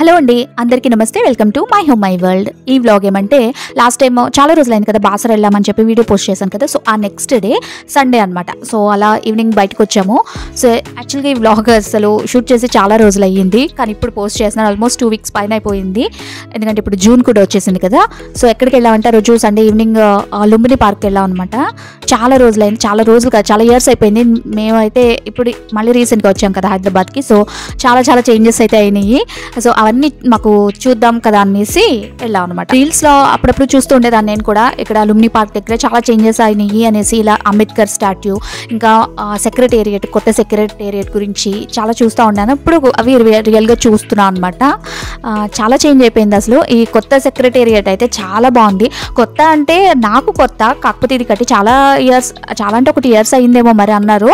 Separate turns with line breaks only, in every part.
Hello అండి, అందరికీ నమస్తే. Welcome to my home my world. ఈ వ్లాగ్ ఏమంటే లాస్ట్ టైం చాలా రోజులైంది కదా బాసర వెళ్ళామని చెప్పి వీడియో పోస్ట్ చేశాను కదా. సో ఆ నెక్స్ట్ డే సండే అనమాట. సో అలా ఈవినింగ్ బయటకు వచ్చాము. సో యాక్చువల్గా ఈ వ్లాగ్ అసలు షూట్ చేసి చాలా రోజులు అయ్యింది, కానీ ఇప్పుడు పోస్ట్ చేస్తున్నాను. ఆల్మోస్ట్ 2 weeks పైన అయిపోయింది, ఎందుకంటే ఇప్పుడు జూన్ కూడా వచ్చేసింది కదా. సో ఎక్కడికి వెళ్ళామంటే రోజు సండే ఈవినింగ్ లుంబిని పార్క్కి వెళ్ళాం అనమాట. చాలా రోజులైంది, చాలా రోజులు కాదు, చాలా ఇయర్స్ అయిపోయింది. మేమైతే ఇప్పుడు మళ్ళీ రీసెంట్గా వచ్చాం కదా హైదరాబాద్కి. సో చాలా చేంజెస్ అయితే అయినాయి. సో అవన్నీ మాకు చూద్దాం కదా అనేసి వెళ్ళాం అనమాట. రీల్స్లో అప్పుడప్పుడు చూస్తూ ఉండేదాన్ని నేను కూడా. ఇక్కడ లుంబిని పార్క్ దగ్గర చాలా చేంజెస్ అయినాయి అనేసి, ఇలా అంబేద్కర్ స్టాట్యూ, ఇంకా సెక్రటేరియట్, కొత్త సెక్రటేరియట్ గురించి చాలా చూస్తూ ఉన్నాను. ఇప్పుడు అవి రియల్గా చూస్తున్నాను అనమాట. చాలా చేంజ్ అయిపోయింది అసలు. ఈ కొత్త సెక్రటేరియట్ అయితే చాలా బాగుంది. కొత్త అంటే నాకు కొత్త, కాకపోతే ఇది కట్టి చాలా అంటే 1 years అయిందేమో మరి అన్నారు.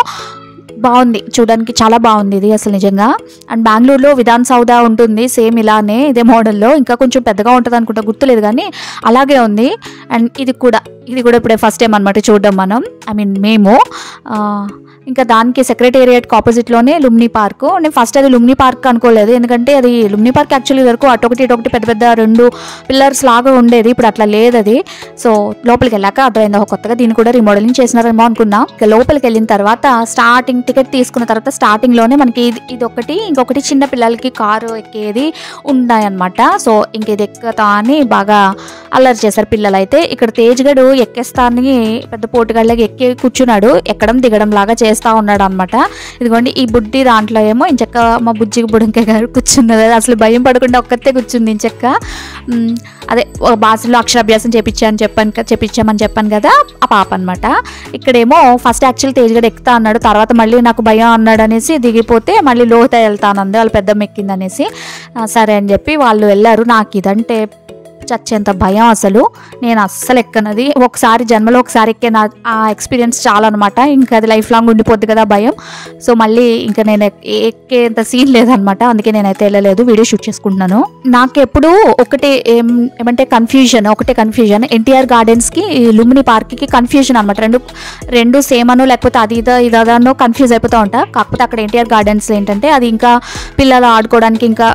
బాగుంది, చూడడానికి చాలా బాగుంది ఇది అసలు నిజంగా. అండ్ బెంగళూరులో విధాన్ సౌధ ఉంటుంది సేమ్ ఇలానే, ఇదే మోడల్లో, ఇంకా కొంచెం పెద్దగా ఉంటుంది అనుకుంటా, గుర్తులేదు కానీ అలాగే ఉంది. అండ్ ఇది కూడా ఇప్పుడే ఫస్ట్ టైం అనమాట చూడడం మనం, మేము. ఇంకా దానికి సెక్రటేరియట్కి ఆపోజిట్లోనే లుంబిని పార్క్. నేను ఫస్ట్ అది లుంబిని పార్క్ అనుకోలేదు, ఎందుకంటే అది లుంబిని పార్క్ యాక్చువల్లీ వరకు అటొకటి పెద్ద 2 పిల్లర్స్ లాగా ఉండేది. ఇప్పుడు అట్లా లేదు అది. సో లోపలికి వెళ్ళాక అర్థమైంది కొత్తగా దీన్ని కూడా రీమోడలింగ్ చేసినారేమో అనుకున్నా. ఇక లోపలికి వెళ్ళిన తర్వాత స్టార్టింగ్ టికెట్ తీసుకున్న తర్వాత స్టార్టింగ్లోనే మనకి ఇది ఒకటి, ఇంకొకటి చిన్న పిల్లలకి కారు ఎక్కేది ఉన్నాయన్నమాట. సో ఇంక ఇది ఎక్కుతా అని బాగా అల్లరి చేశారు పిల్లలు అయితే. ఇక్కడ తేజ్గడు ఎక్కేస్తాన్ని పెద్ద పోటుగాళ్ళకి ఎక్కి కూర్చున్నాడు, ఎక్కడం దిగడం లాగా చేస్తూ ఉన్నాడు అనమాట. ఇదిగోండి ఈ బుడ్డి దాంట్లో ఏమో ఇంచక్క మా బుజ్జికి బుడంకాయ గారు కూర్చున్నది. అసలు భయం పడకుండా ఒక్కతే కూర్చుంది ఇంచక్క. అదే భాషలో అక్షరాభ్యాసం చేపించామని చెప్పాను కదా, ఆ పాప అనమాట. ఇక్కడేమో ఫస్ట్ యాక్చువల్ తేజ్గడు ఎక్కుతా అన్నాడు, తర్వాత మళ్ళీ నాకు భయం అన్నాడు అనేసి దిగిపోతే మళ్ళీ లోత వెళ్తానంది, వాళ్ళ పెద్దమ్మ ఎక్కిందనేసి. సరే అని చెప్పి వాళ్ళు వెళ్ళారు. నాకు ఇదంటే చచ్చేంత భయం అసలు. నేను అస్సలు ఎక్కనది. జన్మలో ఒకసారి ఎక్కే ఆ ఎక్స్పీరియన్స్ చాలా అనమాట. ఇంకా అది లైఫ్ లాంగ్ ఉండిపోద్ది కదా భయం. సో మళ్ళీ ఇంకా నేను ఎక్కేంత సీన్ లేదనమాట, అందుకే నేనైతే వెళ్ళలేదు, వీడియో షూట్ చేసుకుంటున్నాను. నాకు ఎప్పుడు ఏమంటే ఒకటే కన్ఫ్యూజన్ ఎన్టీఆర్ గార్డెన్స్కి లుంబిని పార్క్కి కన్ఫ్యూజన్ అనమాట. రెండు సేమ్ అనో లేకపోతే అది ఇదనో కన్ఫ్యూజ్ అయిపోతూ ఉంటా. కాకపోతే అక్కడ ఎన్టీఆర్ గార్డెన్స్ ఏంటంటే అది ఇంకా పిల్లలు ఆడుకోవడానికి ఇంకా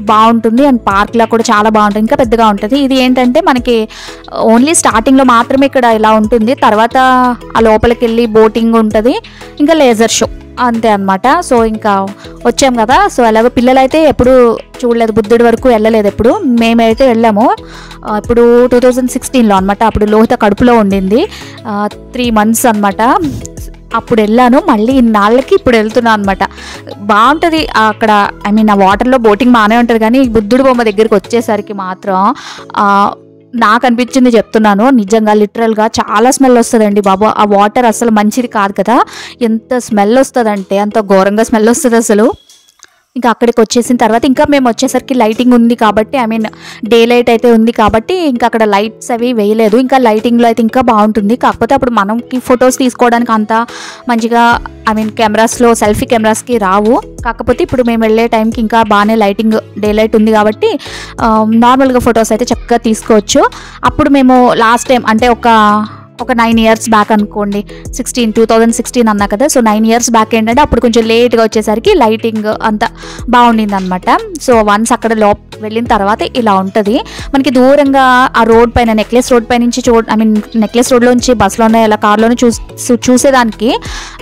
బాగుంటుంది, అండ్ పార్క్లో కూడా చాలా బాగుంటుంది, ఇంకా పెద్దగా ఉంటుంది. ఇది ఏంటంటే మనకి ఓన్లీ స్టార్టింగ్లో మాత్రమే ఇక్కడ ఇలా ఉంటుంది, తర్వాత ఆ లోపలికి వెళ్ళి బోటింగ్ ఉంటుంది, ఇంకా లేజర్ షో అంతే అనమాట. సో ఇంకా వచ్చాం కదా. సో అలాగే పిల్లలు అయితే ఎప్పుడు చూడలేదు, బుద్ధుడి వరకు వెళ్ళలేదు ఎప్పుడు. మేమైతే వెళ్ళాము ఇప్పుడు 2016లో అనమాట. అప్పుడు లోహిత కడుపులో ఉండింది, 3 months అనమాట. అప్పుడు వెళ్ళాను, మళ్ళీ ఇన్నాళ్ళకి ఇప్పుడు వెళ్తున్నాను అనమాట. బాగుంటుంది అక్కడ. ఆ వాటర్లో బోటింగ్ బాగానే ఉంటుంది, కానీ బుద్ధుడి బొమ్మ దగ్గరికి వచ్చేసరికి మాత్రం నాకు అనిపించింది చెప్తున్నాను, నిజంగా లిటరల్గా చాలా స్మెల్ వస్తుందండి బాబు. ఆ వాటర్ అసలు మంచిది కాదు కదా, ఎంత స్మెల్ వస్తుందంటే అంత ఘోరంగా స్మెల్ వస్తుంది అసలు. ఇంకా అక్కడికి వచ్చేసిన తర్వాత ఇంకా మేము వచ్చేసరికి లైటింగ్ ఉంది కాబట్టి, డే లైట్ అయితే ఉంది కాబట్టి ఇంకా అక్కడ లైట్స్ అవి వేయలేదు. ఇంకా లైటింగ్లో అయితే ఇంకా బాగుంటుంది, కాకపోతే అప్పుడు మనకి ఫొటోస్ తీసుకోవడానికి అంత మంచిగా కెమెరాస్లో సెల్ఫీ కెమెరాస్కి రావు. కాకపోతే ఇప్పుడు మేము వెళ్ళే టైంకి ఇంకా బాగానే లైటింగ్, డే లైట్ ఉంది కాబట్టి నార్మల్గా ఫొటోస్ అయితే చక్కగా తీసుకోవచ్చు. అప్పుడు మేము లాస్ట్ టైం అంటే ఒక 9 years బ్యాక్ అనుకోండి, 2016 అన్నా కదా. సో 9 years బ్యాక్ ఏంటంటే అప్పుడు కొంచెం లేట్గా వచ్చేసరికి లైటింగ్ అంతా బాగుండింది అనమాట. సో వన్స్ అక్కడ వెళ్ళిన తర్వాత ఇలా ఉంటుంది మనకి. దూరంగా ఆ రోడ్ పైన నెక్లెస్ రోడ్ పై నుంచి నెక్లెస్ రోడ్లోంచి బస్సులోనే ఇలా కార్లోనే చూసేదానికి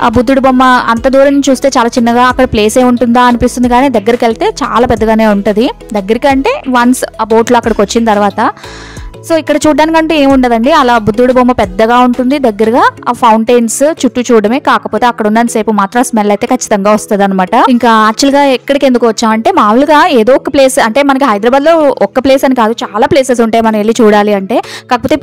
ఆ బుద్ధుడి బొమ్మ అంత దూరం నుంచి చూస్తే చాలా చిన్నగా అక్కడ ప్లేస్ ఉంటుందా అనిపిస్తుంది, కానీ దగ్గరికి వెళ్తే చాలా పెద్దగానే ఉంటుంది. దగ్గరికి అంటే వన్స్ ఆ బోట్లో అక్కడికి వచ్చిన తర్వాత. సో ఇక్కడ చూడడానికంటే ఏముండదండి, అలా బుద్ధుడి బొమ్మ పెద్దగా ఉంటుంది దగ్గరగా, ఆ ఫౌంటైన్స్ చుట్టూ చూడడమే. కాకపోతే అక్కడ ఉన్నంతసేపు మాత్రం స్మెల్ అయితే ఖచ్చితంగా వస్తుంది అనమాట. ఇంకా యాక్చువల్గా ఎక్కడికి ఎందుకు వచ్చామంటే, మామూలుగా ఏదో ఒక ప్లేస్ అంటే మనకి హైదరాబాద్లో ఒక్క ప్లేస్ అని కాదు, చాలా ప్లేసెస్ ఉంటాయి మనం వెళ్ళి చూడాలి అంటే. కాకపోతే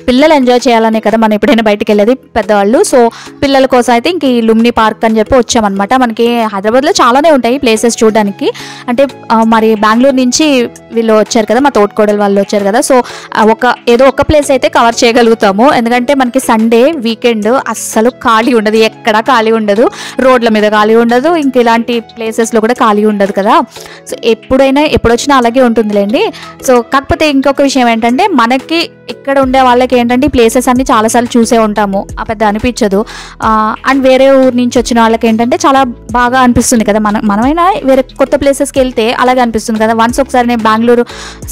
పిల్లలు ఎంజాయ్ చేయాలనే కదా మనం ఎప్పుడైనా బయటకు వెళ్ళేది పెద్దవాళ్ళు. సో పిల్లల కోసం అయితే ఇంక ఈ లుంబిని పార్క్ అని చెప్పి వచ్చామన్నమాట. మనకి హైదరాబాద్లో చాలానే ఉంటాయి ప్లేసెస్ చూడడానికి. అంటే మరి బెంగళూరు నుంచి వీళ్ళు వచ్చారు కదా, మా తోటికోడలు వాళ్ళు వచ్చారు కదా. సో సో ఏదో ఒక ప్లేస్ అయితే కవర్ చేయగలుగుతాము. ఎందుకంటే మనకి సండే వీకెండ్ అస్సలు ఖాళీ ఉండదు, ఎక్కడా ఖాళీ ఉండదు, రోడ్ల మీద ఖాళీ ఉండదు, ఇంక ఇలాంటి ప్లేసెస్లో కూడా ఖాళీ ఉండదు కదా. సో ఎప్పుడొచ్చినా అలాగే ఉంటుందిలేండి. సో కాకపోతే ఇంకొక విషయం ఏంటంటే, మనకి ఇక్కడ ఉండే వాళ్ళకి ఏంటంటే ఈ ప్లేసెస్ అన్ని చాలాసార్లు చూసే ఉంటాము, ఆ పెద్ద అనిపించదు. అండ్ వేరే ఊరు నుంచి వచ్చిన వాళ్ళకి ఏంటంటే చాలా బాగా అనిపిస్తుంది కదా. మనమైనా వేరే కొత్త ప్లేసెస్కి వెళ్తే అలాగే అనిపిస్తుంది కదా. వన్స్ ఒకసారి నేను బెంగళూరు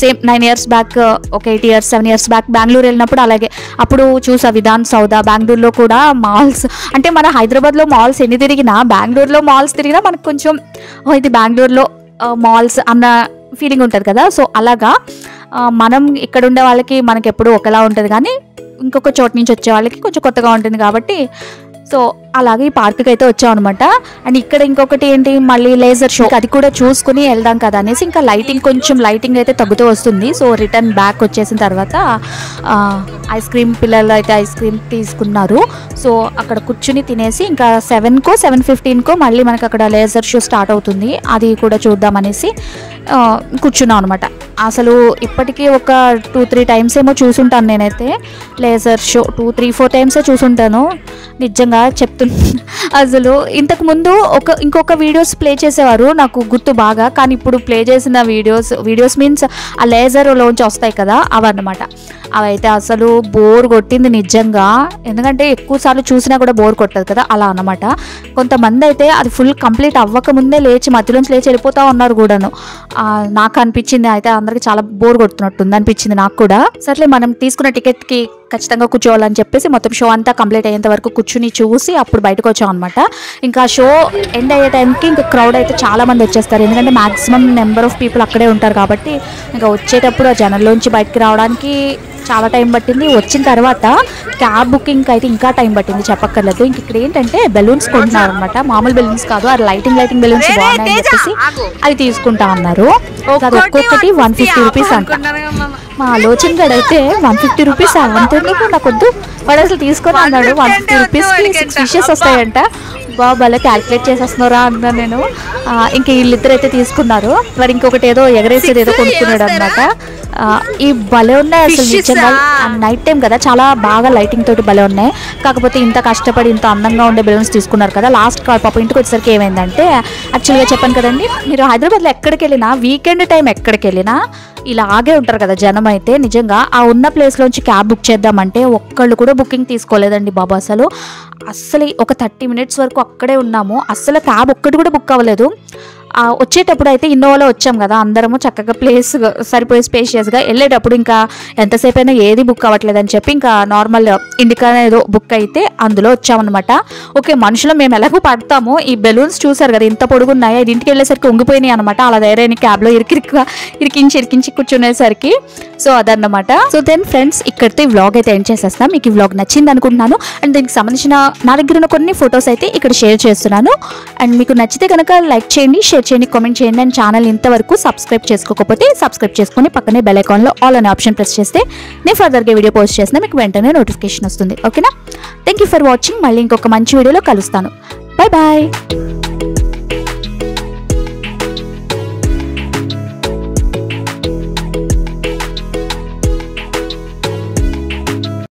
సేమ్ 9 years బ్యాక్, ఒక 8 years 7 years బ్యాక్ బెంగళూరు వెళ్ళినప్పుడు అలాగే అప్పుడు చూసా విధాన్ సౌదా. బెంగళూరులో కూడా మాల్స్, అంటే మన హైదరాబాద్లో మాల్స్ ఎన్ని తిరిగినా బెంగళూరులో మాల్స్ తిరిగినా మనకు కొంచెం ఇది బెంగళూరులో మాల్స్ అన్న ఫీలింగ్ ఉంటుంది కదా. సో అలాగా మనం ఇక్కడ ఉండే వాళ్ళకి మనకి ఎప్పుడు ఒకలా ఉంటుంది, కానీ ఇంకొక చోటు నుంచి వచ్చే వాళ్ళకి కొంచెం కొత్తగా ఉంటుంది కాబట్టి సో అలాగే ఈ పార్క్కి అయితే వచ్చాం అనమాట. అండ్ ఇక్కడ ఇంకొకటి ఏంటి, మళ్ళీ లేజర్ షో, అది కూడా చూసుకుని వెళ్దాం కదా అనేసి ఇంకా లైటింగ్ అయితే తగ్గుతూ వస్తుంది. సో రిటర్న్ బ్యాక్ వచ్చేసిన తర్వాత ఐస్ క్రీమ్, పిల్లలు అయితే ఐస్ క్రీమ్ తీసుకున్నారు. సో అక్కడ కూర్చుని తినేసి ఇంకా 7కో 7:15కో మళ్ళీ మనకి అక్కడ లేజర్ షో స్టార్ట్ అవుతుంది, అది కూడా చూద్దామనేసి కూర్చున్నాం అనమాట. అసలు ఇప్పటికీ ఒక 2-3 times ఏమో చూసుంటాను నేనైతే లేజర్ షో, 2-3-4 times చూసుంటాను నిజంగా చెప్తున్నా. అసలు ఇంతకుముందు ఇంకొక వీడియోస్ ప్లే చేసేవారు నాకు గుర్తు బాగా, కానీ ఇప్పుడు ప్లే చేసిన వీడియోస్ మీన్స్ ఆ లేజర్లోంచి వస్తాయి కదా అవన్నమాట. అవైతే అసలు బోర్ కొట్టింది నిజంగా, ఎందుకంటే ఎక్కువ సార్లు చూసినా కూడా బోర్ కొట్టదు కదా, అలా అన్నమాట. కొంతమంది అయితే అది ఫుల్ కంప్లీట్ అవ్వకముందే మధ్యలోంచి లేచి వెళ్ళిపోతూ ఉన్నారు కూడాను. నాకు అనిపించింది అయితే అందరికి చాలా బోర్ కొడుతున్నట్టుంది అనిపించింది నాకు కూడా. సర్లే మనం తీసుకున్న టికెట్కి ఖచ్చితంగా కూర్చోవాలని చెప్పేసి మొత్తం షో అంతా కంప్లీట్ అయ్యేంత వరకు కూర్చుని చూసి అప్పుడు బయటకు వచ్చాం అనమాట. ఇంకా షో ఎండ్ అయ్యే టైంకి ఇంకా క్రౌడ్ అయితే చాలా మంది వచ్చేస్తారు, ఎందుకంటే మాక్సిమం నెంబర్ ఆఫ్ పీపుల్ అక్కడే ఉంటారు కాబట్టి. ఇంకా వచ్చేటప్పుడు ఆ జనంలోంచి బయటకు రావడానికి చాలా టైం పట్టింది. వచ్చిన తర్వాత క్యాబ్ బుకింగ్ అయితే ఇంకా టైం పట్టింది, చెప్పక్కర్లేదు. ఇంక ఇక్కడ ఏంటంటే బెలూన్స్ కొంటున్నారు అనమాట, మామూలు బెలూన్స్ కాదు, అది లైటింగ్ బెలూన్స్ బాగున్నాయని చెప్పేసి అవి తీసుకుంటా ఉన్నారు. అది ఒక్కొక్కటి 150 rupees అంట. మా ఆలోచన గడైతే 150 rupees అంతేందుకు నాకు వద్దు, వాడు అసలు తీసుకొని అన్నాడు 150 rupeesకి 6 fishes వస్తాయంట. బాగా క్యాల్కులేట్ చేసేస్తున్నారా అన్నా నేను. ఇంక వీళ్ళిద్దరు అయితే తీసుకున్నారు, మరి ఇంకొకటి ఏదో ఎగరేసేది ఏదో కొనుక్కున్నాడు అనమాట. ఈ భలే ఉన్నాయి అసలు నిజంగా, నైట్ టైం కదా చాలా బాగా లైటింగ్ తోటి భలే ఉన్నాయి. కాకపోతే ఇంత కష్టపడి ఇంత అందంగా ఉండే బెలూన్స్ తీసుకున్నారు కదా. లాస్ట్ పాప ఇంటికి వచ్చేసరికి ఏమైందంటే, యాక్చువల్గా చెప్పాను కదండి, మీరు హైదరాబాద్లో ఎక్కడికి వెళ్ళినా వీకెండ్ టైం ఎక్కడికి వెళ్ళినా ఇలాగే ఉంటారు కదా జనం. అయితే నిజంగా ఆ ఉన్న ప్లేస్లోంచి క్యాబ్ బుక్ చేద్దామంటే ఒక్కళ్ళు కూడా బుకింగ్ తీసుకోలేదండి బాబు. అసలు ఒక 30 minutes వరకు అక్కడే ఉన్నాము, అసలు క్యాబ్ ఒక్కటి కూడా బుక్ అవ్వలేదు. వచ్చేటప్పుడు అయితే ఇన్నోవాలో వచ్చాం కదా అందరము, చక్కగా ప్లేస్ సరిపోయే స్పేషియస్గా. వెళ్ళేటప్పుడు ఇంకా ఎంతసేపు అయినా ఏది బుక్ అవ్వట్లేదని చెప్పి ఇంకా నార్మల్ ఇండికా ఏదో బుక్ అయితే అందులో వచ్చామన్నమాట. ఓకే, మనుషులు మేము ఎలాగో పడతాము, ఈ బెలూన్స్ చూసారు కదా ఇంత పొడుగున్నాయి, అది ఇంటికి వెళ్ళేసరికి ఉంగిపోయినాయి అనమాట. అలా ధైర్యాన్ని క్యాబ్లో ఇరికించి కూర్చునేసరికి. సో అదన్నమాట. సో దెన్ ఫ్రెండ్స్, ఇక్కడితో ఈ వ్లాగ్ అయితే ఎండ్ చేసేస్తాం. మీకు ఈ వ్లాగ్ నచ్చింది అనుకుంటున్నాను. అండ్ దీనికి సంబంధించిన నా దగ్గర ఉన్న కొన్ని ఫొటోస్ అయితే ఇక్కడ షేర్ చేస్తున్నాను. అండ్ మీకు నచ్చితే కనుక లైక్ చేయండి, షేర్ చేయండి, కామెంట్ చేయండి. అండ్ ఛానల్ ఇంతవరకు సబ్స్క్రైబ్ చేసుకోకపోతే సబ్స్క్రైబ్ చేసుకొని పక్కనే బెల్ ఐకాన్లో ఆల్ అనే ఆప్షన్ ప్రెస్ చేస్తే నేను ఫర్దర్గా వీడియో పోస్ట్ చేసినా మీకు వెంటనే నోటిఫికేషన్ వస్తుంది. ఓకేనా? Thank you for watching. మళ్ళీ ఇంకొక మంచి వీడియోలో కలుస్తాను. Bye bye.